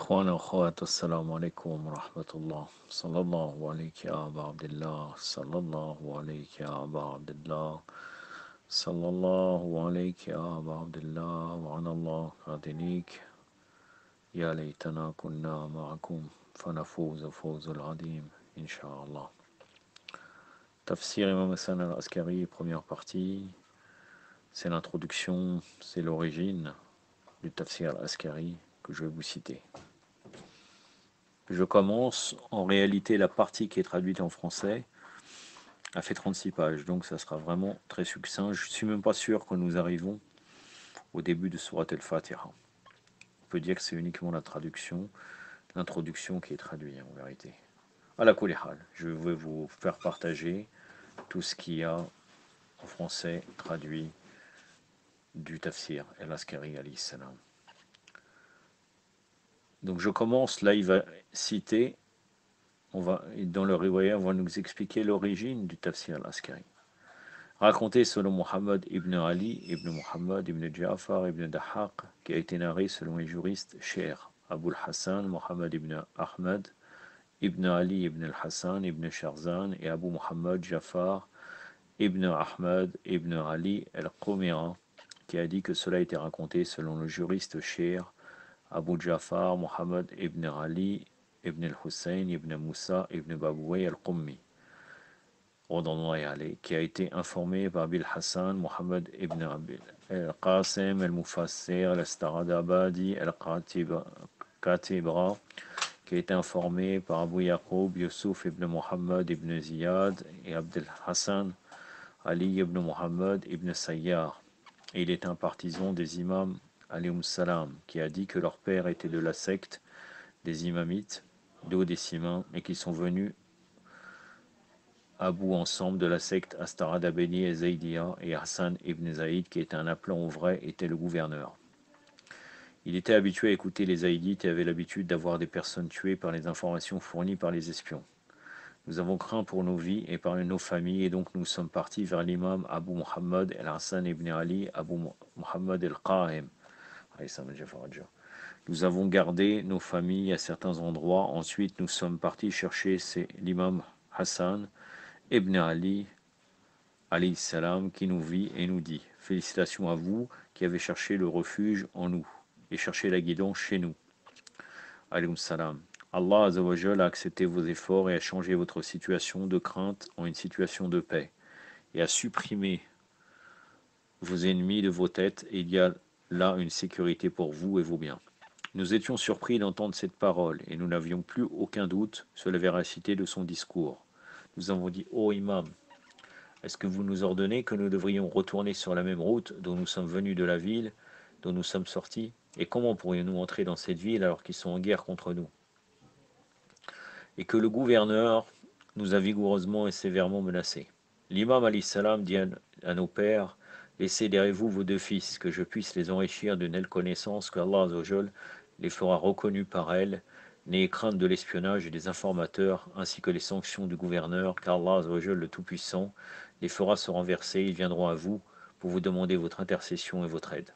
إخوانا وأخوات السلام عليكم ورحمة الله صلى الله عليك يا أبا عبد الله صلى الله عليك يا أبا عبد الله صلى الله عليك يا أبا عبد الله وعلى الله قادنيك يا ليتنا كنا معكم فنفوز فوز العظيم إن شاء الله. Tafsir Imam Hassan al-Askari, première partie, c'est l'introduction, c'est l'origine du Tafsir al-Askari que je vais vous citer. Je commence, en réalité la partie qui est traduite en français a fait 36 pages, donc ça sera vraiment très succinct. Je ne suis même pas sûr que nous arrivons au début de Surat al-Fatiha. On peut dire que c'est uniquement la traduction, l'introduction qui est traduite en vérité. Ala kulli hal, je vais vous faire partager tout ce qu'il y a en français traduit du Tafsir al-Askari alayhi salam. Donc je commence, là il va citer, dans le riwaya, on va nous expliquer l'origine du Tafsir al-Askari. Raconté selon Muhammad ibn Ali, ibn Muhammad ibn Ja'far ibn Dahaq, qui a été narré selon les juristes Sher, Abul Hassan, Muhammad ibn Ahmad, ibn Ali ibn al-Hassan ibn Sharzan et Abu Muhammad Ja'far ibn Ahmad ibn Ali al-Qumira, qui a dit que cela a été raconté selon le juriste Sher, Abu Ja'far, Muhammad ibn Ali ibn al-Hussein ibn Moussa ibn Baboué al-Qummi, qui a été informé par Bil Hassan, Muhammad ibn Abil al-Qasim al-Mufassir al-Staradabadi al-Katibra, qui a été informé par Abu Yaqub, Yusuf ibn Muhammad ibn Ziyad et Abdel Hassan, Ali ibn Muhammad ibn Sayyar. Et il est un partisan des imams alayhum salam, qui a dit que leur père était de la secte des imamites, duodécimains, et qu'ils sont venus à bout ensemble de la secte Astaradabadi et Zaydiya, et Hassan ibn Zaïd, qui était un appelant au vrai, était le gouverneur. Il était habitué à écouter les Zaïdites et avait l'habitude d'avoir des personnes tuées par les informations fournies par les espions. Nous avons craint pour nos vies et par nos familles, et donc nous sommes partis vers l'imam Abu Muhammad al-Hassan ibn Ali, Abu Muhammad al-Qa'im. Nous avons gardé nos familles à certains endroits. Ensuite, nous sommes partis chercher l'imam Hassan ibn Ali, alayhi salam, qui nous vit et nous dit: félicitations à vous qui avez cherché le refuge en nous et cherché la guidance chez nous. Alayhi salam. Allah Azzawajal a accepté vos efforts et a changé votre situation de crainte en une situation de paix, et a supprimé vos ennemis de vos têtes, et il y a là une sécurité pour vous et vos biens. Nous étions surpris d'entendre cette parole, et nous n'avions plus aucun doute sur la véracité de son discours. Nous avons dit: ô imam, est-ce que vous nous ordonnez que nous devrions retourner sur la même route dont nous sommes venus de la ville dont nous sommes sortis? Et comment pourrions-nous entrer dans cette ville alors qu'ils sont en guerre contre nous? Et que le gouverneur nous a vigoureusement et sévèrement menacés. L'imam alayhi salam dit à nos pères: laissez derrière vous vos deux fils, que je puisse les enrichir d'une telle connaissance que Allah Azzawajal les fera reconnus par elle. N'ayez crainte de l'espionnage et des informateurs, ainsi que les sanctions du gouverneur, car Allah Azzawajal, le Tout-Puissant, les fera se renverser. Ils viendront à vous pour vous demander votre intercession et votre aide.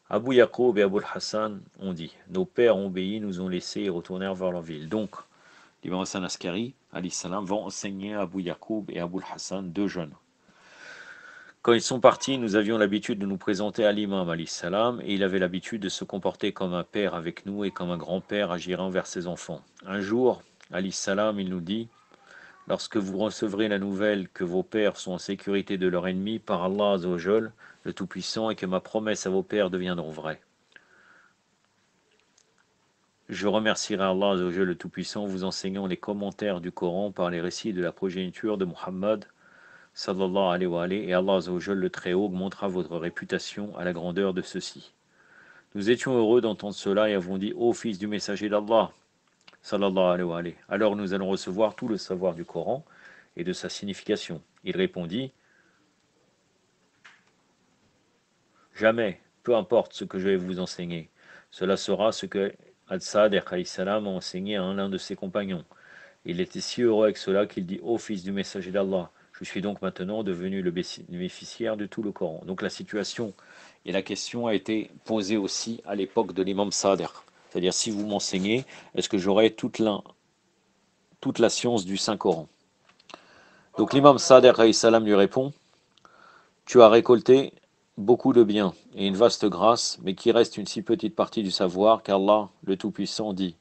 Abu Yaqub et Abu Hassan ont dit: nos pères ont obéi, nous ont laissés et retournèrent vers leur ville. Donc, l'imam Hassan Askari, alayhi salam, va enseigner à Abu Yaqub et Abu Hassan, deux jeunes. Quand ils sont partis, nous avions l'habitude de nous présenter à l'imam alayhi salam, et il avait l'habitude de se comporter comme un père avec nous et comme un grand-père agirait envers ses enfants. Un jour, alayhi salam, il nous dit: lorsque vous recevrez la nouvelle que vos pères sont en sécurité de leur ennemi par Allah Azzawajal, le Tout-Puissant, et que ma promesse à vos pères deviendront vraies, je remercierai Allah Azzawajal, le Tout-Puissant, en vous enseignant les commentaires du Coran par les récits de la progéniture de Muhammad sallallahu alayhi wa alayhi, et Allah Azzawajal, le Très-Haut, augmentera votre réputation à la grandeur de ceux-ci. Nous étions heureux d'entendre cela et avons dit: ô fils du messager d'Allah sallallahu alayhi wa alayhi, alors nous allons recevoir tout le savoir du Coran et de sa signification. Il répondit: jamais, peu importe ce que je vais vous enseigner, cela sera ce que Al-Sadiq alayhi salam a enseigné à l'un de ses compagnons. Il était si heureux avec cela qu'il dit: ô fils du messager d'Allah, je suis donc maintenant devenu le bénéficiaire de tout le Coran. Donc la situation et la question a été posée aussi à l'époque de l'imam Sadiq C'est-à-dire, si vous m'enseignez, est-ce que j'aurai toute la science du Saint-Coran? Donc l'imam Sadiq alayhi salam lui répond, tu as récolté beaucoup de biens et une vaste grâce, mais qu'il reste une si petite partie du savoir qu'Allah, le Tout-Puissant, dit,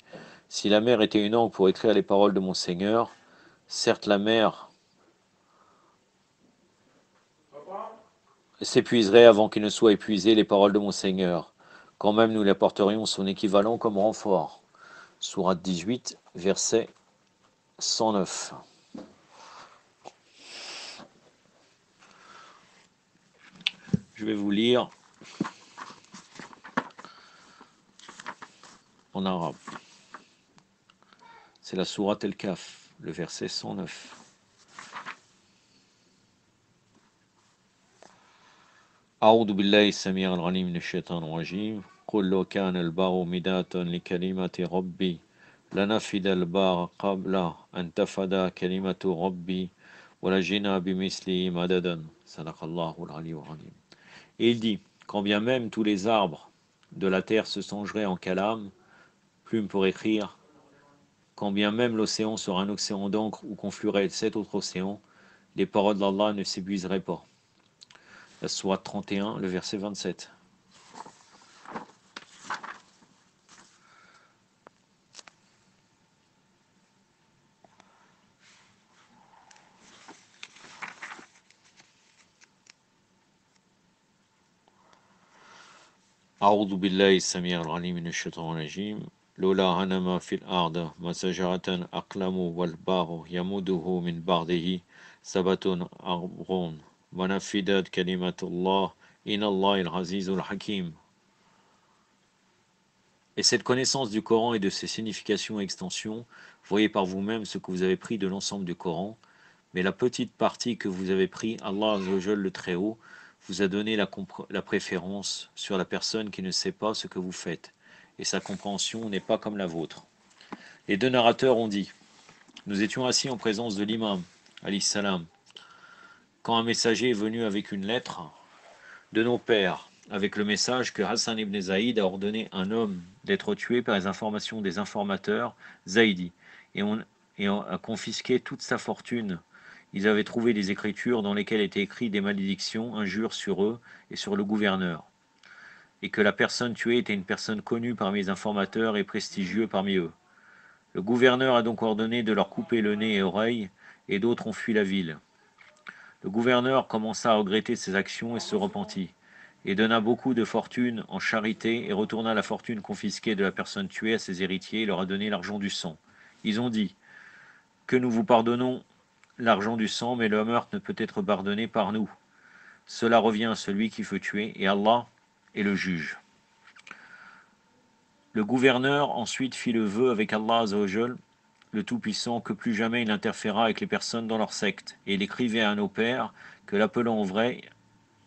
si la mer était une encre pour écrire les paroles de mon Seigneur, certes la mer s'épuiserait avant qu'il ne soit épuisé les paroles de mon Seigneur. Quand même nous lui apporterions son équivalent comme renfort. Sourate 18, verset 109. Je vais vous lire en arabe. C'est la sourate El-Kaf, le verset 109. أعوذ بالله السميع العليم من الشيطان الرجيم قل لو كان البحر مدادا لكلمات ربي لنفد البحر قبل أن تفد كلمة ربي ولجئنا بمثله مددا صدق الله العلي العظيم. Et il dit, quand bien même tous les arbres de la terre se changeraient en calame, plume pour écrire, quand bien même l'océan sera un océan d'encre où confluerait 7 autres océans, les paroles d'Allah ne s'épuiseraient pas. La sourate 31, le verset 27. أعوذ بالله السميع العليم من الشيطان الرجيم لولا هنما في الأرض ما شجرة أقلم والبحر يمده من بعده سبعة أبحر ونفدت كلمة الله إن الله العزيز الحكيم. Et cette connaissance du Coran et de ses significations et extensions, voyez par vous-même ce que vous avez pris de l'ensemble du Coran, mais la petite partie que vous avez pris, Allah Azzawajal le Très-Haut, vous a donné la préférence sur la personne qui ne sait pas ce que vous faites, et sa compréhension n'est pas comme la vôtre. Les deux narrateurs ont dit, nous étions assis en présence de l'imam, alayhi salam, quand un messager est venu avec une lettre de nos pères, avec le message que Hassan ibn Zaïd a ordonné un homme d'être tué par les informations des informateurs Zaïdi, et on a confisqué toute sa fortune. Ils avaient trouvé des écritures dans lesquelles étaient écrites des malédictions, injures sur eux et sur le gouverneur, et que la personne tuée était une personne connue parmi les informateurs et prestigieux parmi eux. Le gouverneur a donc ordonné de leur couper le nez et oreilles, et d'autres ont fui la ville. Le gouverneur commença à regretter ses actions et se repentit, et donna beaucoup de fortune en charité et retourna la fortune confisquée de la personne tuée à ses héritiers et leur a donné l'argent du sang. Ils ont dit, que nous vous pardonnons l'argent du sang, mais le meurtre ne peut être pardonné par nous. Cela revient à celui qui veut tuer, et Allah est le juge. Le gouverneur ensuite fit le vœu avec Allah Azzawajal, le Tout-Puissant, que plus jamais il n'interférera avec les personnes dans leur secte, et il écrivait à nos pères que l'appelant au vrai,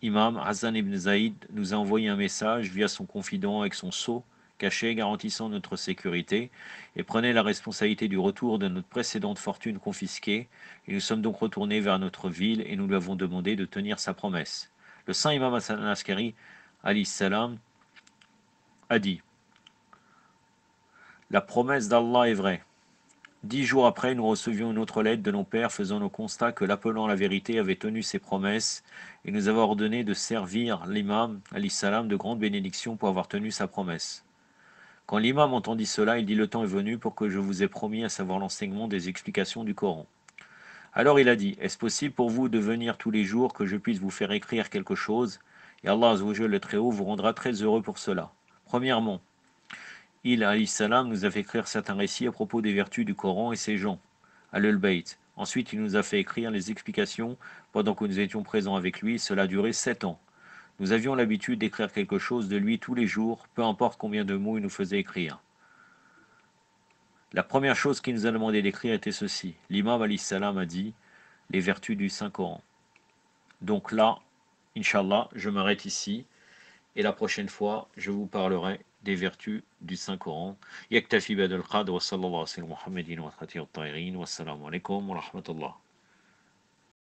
Imam Hassan ibn Zaïd nous a envoyé un message via son confident avec son sceau caché garantissant notre sécurité et prenait la responsabilité du retour de notre précédente fortune confisquée, et nous sommes donc retournés vers notre ville et nous lui avons demandé de tenir sa promesse. Le saint Imam Hassan al-Askari alayhi salam a dit, la promesse d'Allah est vraie. 10 jours après, nous recevions une autre lettre de nos pères faisant le constat que l'appelant à la vérité avait tenu ses promesses et nous avait ordonné de servir l'imam, alayhi salam, de grande bénédiction pour avoir tenu sa promesse. Quand l'imam entendit cela, il dit, le temps est venu pour que je vous ai promis, à savoir l'enseignement des explications du Coran. Alors il a dit, est-ce possible pour vous de venir tous les jours que je puisse vous faire écrire quelque chose, et Allah Azzawajal le Très-Haut vous rendra très heureux pour cela. Premièrement, il, alayhi salam, nous a fait écrire certains récits à propos des vertus du Coran et ses gens, à l'Ul-Bayt. Ensuite, il nous a fait écrire les explications pendant que nous étions présents avec lui. Cela a duré 7 ans. Nous avions l'habitude d'écrire quelque chose de lui tous les jours, peu importe combien de mots il nous faisait écrire. La première chose qu'il nous a demandé d'écrire était ceci. L'imam alayhi salam a dit les vertus du Saint-Coran. Donc là, Inch'Allah, je m'arrête ici. Et la prochaine fois, je vous parlerai des vertus du Saint-Coran. Yaktafi bihadal qadr wa sallallahu alayhi wa sallam Muhammadin wa khatihi at-tahirin wa assalamu alaykum wa rahmatullah.